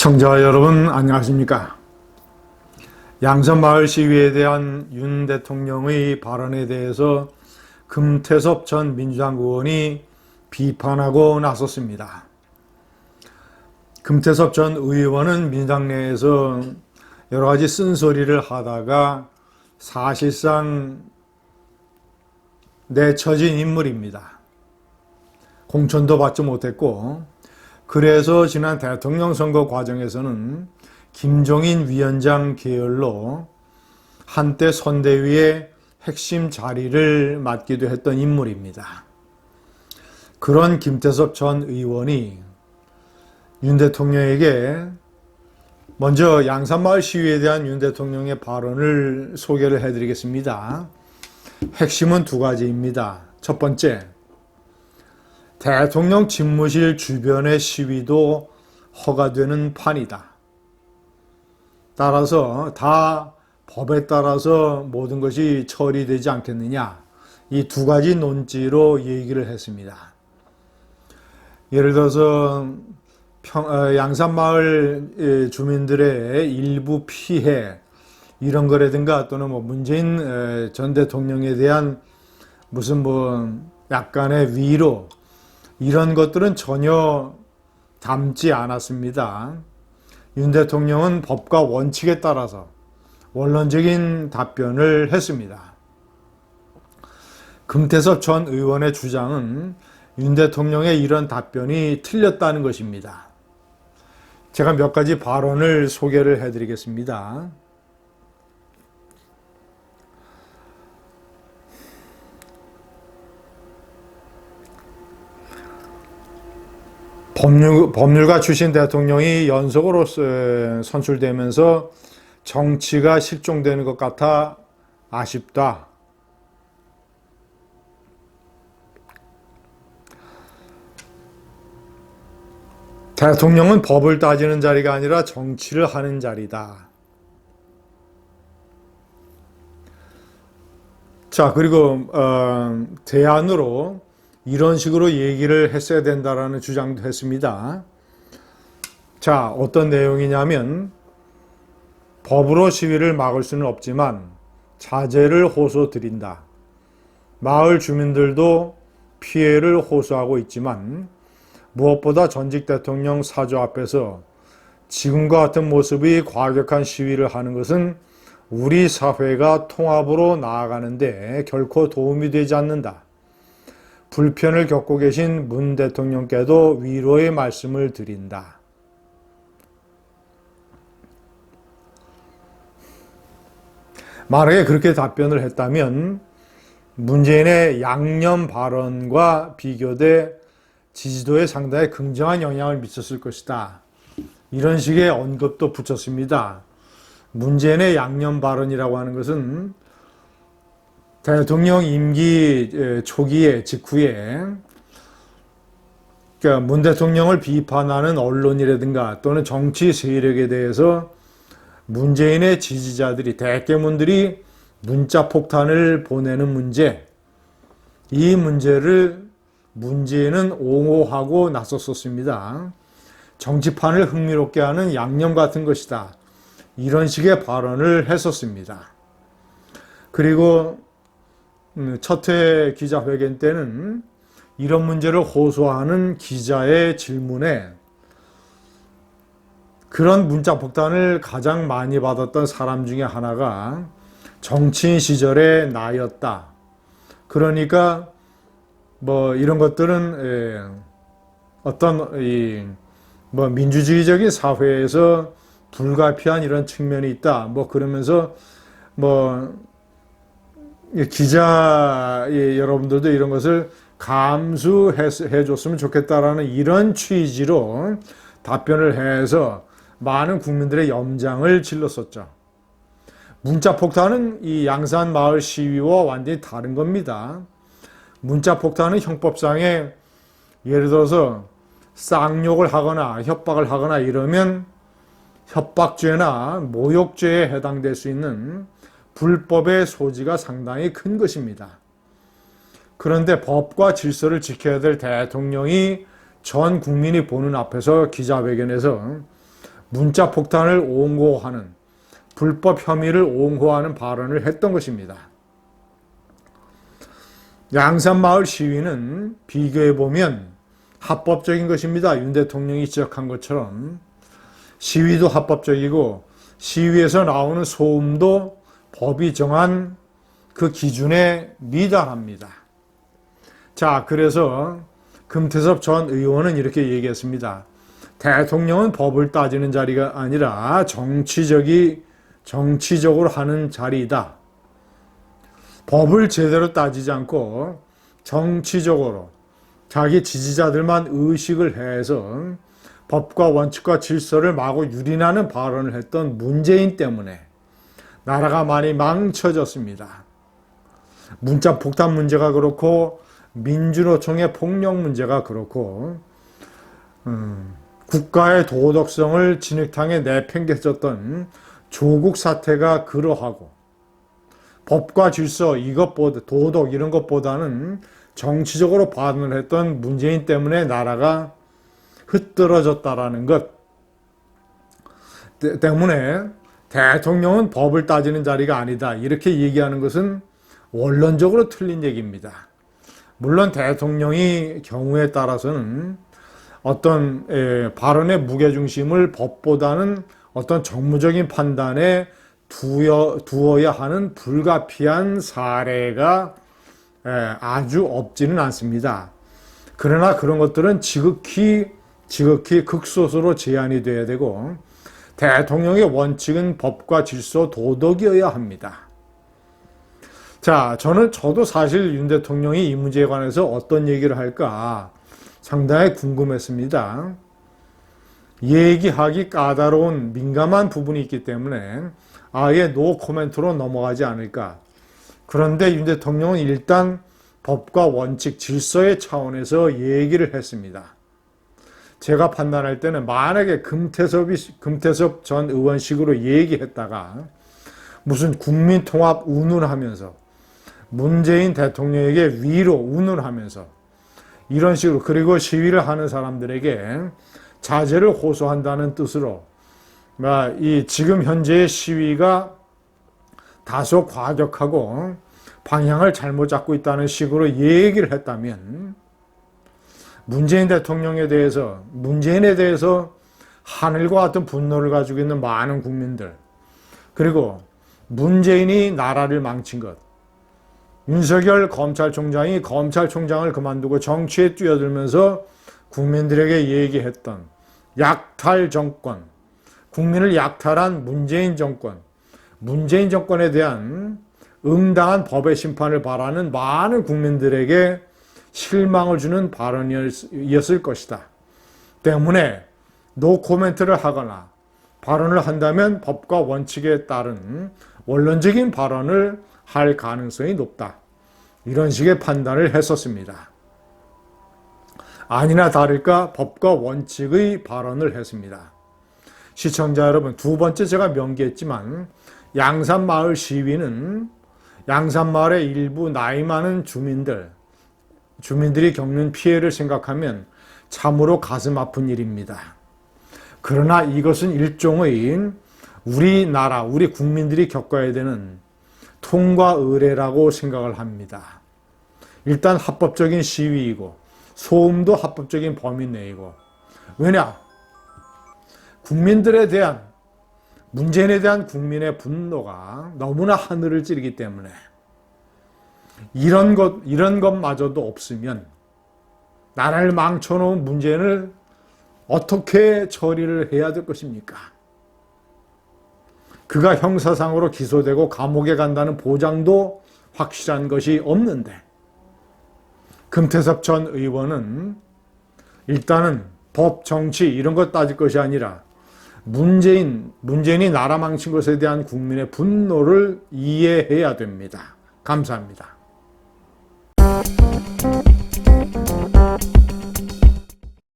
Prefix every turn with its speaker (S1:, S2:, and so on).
S1: 시청자 여러분 안녕하십니까? 양산마을 시위에 대한 윤 대통령의 발언에 대해서 금태섭 전 민주당 의원이 비판하고 나섰습니다. 금태섭 전 의원은 민주당 내에서 여러 가지 쓴소리를 하다가 사실상 내쳐진 인물입니다. 공천도 받지 못했고, 그래서 지난 대통령 선거 과정에서는 김종인 위원장 계열로 한때 선대위의 핵심 자리를 맡기도 했던 인물입니다. 그런 김태섭 전 의원이 윤 대통령에게 먼저 양산마을 시위에 대한 윤 대통령의 발언을 소개를 해드리겠습니다. 핵심은 두 가지입니다. 첫 번째, 대통령 집무실 주변의 시위도 허가되는 판이다. 따라서 다 법에 따라서 모든 것이 처리되지 않겠느냐. 이 두 가지 논지로 얘기를 했습니다. 예를 들어서 양산마을 주민들의 일부 피해 이런 거라든가 또는 문재인 전 대통령에 대한 무슨 약간의 위로 이런 것들은 전혀 담지 않았습니다. 윤 대통령은 법과 원칙에 따라서 원론적인 답변을 했습니다. 금태섭 전 의원의 주장은 윤 대통령의 이런 답변이 틀렸다는 것입니다. 제가 몇 가지 발언을 소개를 해드리겠습니다. 법률가 출신 대통령이 연속으로 선출되면서 정치가 실종되는 것 같아 아쉽다. 대통령은 법을 따지는 자리가 아니라 정치를 하는 자리다. 자, 그리고 대안으로 이런 식으로 얘기를 했어야 된다라는 주장도 했습니다. 자, 어떤 내용이냐면 법으로 시위를 막을 수는 없지만 자제를 호소드린다. 마을 주민들도 피해를 호소하고 있지만 무엇보다 전직 대통령 사저 앞에서 지금과 같은 모습의 과격한 시위를 하는 것은 우리 사회가 통합으로 나아가는데 결코 도움이 되지 않는다. 불편을 겪고 계신 문 대통령께도 위로의 말씀을 드린다. 만약에 그렇게 답변을 했다면 문재인의 양념 발언과 비교돼 지지도에 상당히 긍정한 영향을 미쳤을 것이다. 이런 식의 언급도 붙였습니다. 문재인의 양념 발언이라고 하는 것은 대통령 임기 초기에 직후에 그러니까 문 대통령을 비판하는 언론이라든가 또는 정치 세력에 대해서 문재인의 지지자들이 대깨문들이 문자 폭탄을 보내는 문제, 이 문제를 문재인은 옹호하고 나섰었습니다. 정치판을 흥미롭게 하는 양념 같은 것이다. 이런 식의 발언을 했었습니다. 그리고 첫 회 기자회견 때는 이런 문제를 호소하는 기자의 질문에 그런 문자 폭탄을 가장 많이 받았던 사람 중에 하나가 정치인 시절의 나였다. 그러니까 이런 것들은 어떤 민주주의적인 사회에서 불가피한 이런 측면이 있다. 그러면서 기자 여러분들도 이런 것을 감수해 줬으면 좋겠다라는 이런 취지로 답변을 해서 많은 국민들의 염장을 질렀었죠. 문자 폭탄은 이 양산 마을 시위와 완전히 다른 겁니다. 문자 폭탄은 형법상에 예를 들어서 쌍욕을 하거나 협박을 하거나 이러면 협박죄나 모욕죄에 해당될 수 있는 불법의 소지가 상당히 큰 것입니다. 그런데 법과 질서를 지켜야 될 대통령이 전 국민이 보는 앞에서 기자회견에서 문자 폭탄을 옹호하는, 불법 혐의를 옹호하는 발언을 했던 것입니다. 양산마을 시위는 비교해보면 합법적인 것입니다. 윤 대통령이 지적한 것처럼 시위도 합법적이고 시위에서 나오는 소음도 법이 정한 그 기준에 미달합니다. 자, 그래서 금태섭 전 의원은 이렇게 얘기했습니다. 대통령은 법을 따지는 자리가 아니라 정치적으로 하는 자리이다. 법을 제대로 따지지 않고 정치적으로 자기 지지자들만 의식을 해서 법과 원칙과 질서를 마구 유린하는 발언을 했던 문재인 때문에 나라가 많이 망쳐졌습니다. 문자 폭탄 문제가 그렇고 민주노총의 폭력 문제가 그렇고 국가의 도덕성을 진흙탕에 내팽개쳤던 조국 사태가 그러하고 법과 질서 이것보다 도덕 이런 것보다는 정치적으로 발언을 했던 문재인 때문에 나라가 흐트러졌다라는 것 때문에 대통령은 법을 따지는 자리가 아니다. 이렇게 얘기하는 것은 원론적으로 틀린 얘기입니다. 물론 대통령이 경우에 따라서는 어떤 발언의 무게중심을 법보다는 어떤 정무적인 판단에 두어야 하는 불가피한 사례가 아주 없지는 않습니다. 그러나 그런 것들은 지극히 극소수로 제한이 돼야 되고 대통령의 원칙은 법과 질서, 도덕이어야 합니다. 자, 저도 사실 윤 대통령이 이 문제에 관해서 어떤 얘기를 할까 상당히 궁금했습니다. 얘기하기 까다로운 민감한 부분이 있기 때문에 아예 노 코멘트로 넘어가지 않을까. 그런데 윤 대통령은 일단 법과 원칙, 질서의 차원에서 얘기를 했습니다. 제가 판단할 때는 만약에 금태섭 전 의원식으로 얘기했다가 무슨 국민통합 운운하면서 문재인 대통령에게 위로 운운하면서 이런 식으로 그리고 시위를 하는 사람들에게 자제를 호소한다는 뜻으로 이 지금 현재의 시위가 다소 과격하고 방향을 잘못 잡고 있다는 식으로 얘기를 했다면 문재인에 대해서 하늘과 같은 분노를 가지고 있는 많은 국민들 그리고 문재인이 나라를 망친 것 윤석열 검찰총장이 검찰총장을 그만두고 정치에 뛰어들면서 국민들에게 얘기했던 약탈 정권 국민을 약탈한 문재인 정권에 대한 응당한 법의 심판을 바라는 많은 국민들에게 실망을 주는 발언이었을 것이다. 때문에 노 코멘트를 하거나 발언을 한다면 법과 원칙에 따른 원론적인 발언을 할 가능성이 높다. 이런 식의 판단을 했었습니다. 아니나 다를까 법과 원칙의 발언을 했습니다. 시청자 여러분, 두 번째 제가 명기했지만 양산마을 시위는 양산마을의 일부 나이 많은 주민들이 겪는 피해를 생각하면 참으로 가슴 아픈 일입니다. 그러나 이것은 일종의 우리 국민들이 겪어야 되는 통과 의례라고 생각을 합니다. 일단 합법적인 시위이고 소음도 합법적인 범위 내이고 왜냐? 문재인에 대한 국민의 분노가 너무나 하늘을 찌르기 때문에 이런 것마저도 없으면 나라를 망쳐놓은 문재인을 어떻게 처리를 해야 될 것입니까? 그가 형사상으로 기소되고 감옥에 간다는 보장도 확실한 것이 없는데 금태섭 전 의원은 일단은 법, 정치 이런 것 따질 것이 아니라 문재인이 나라 망친 것에 대한 국민의 분노를 이해해야 됩니다. 감사합니다.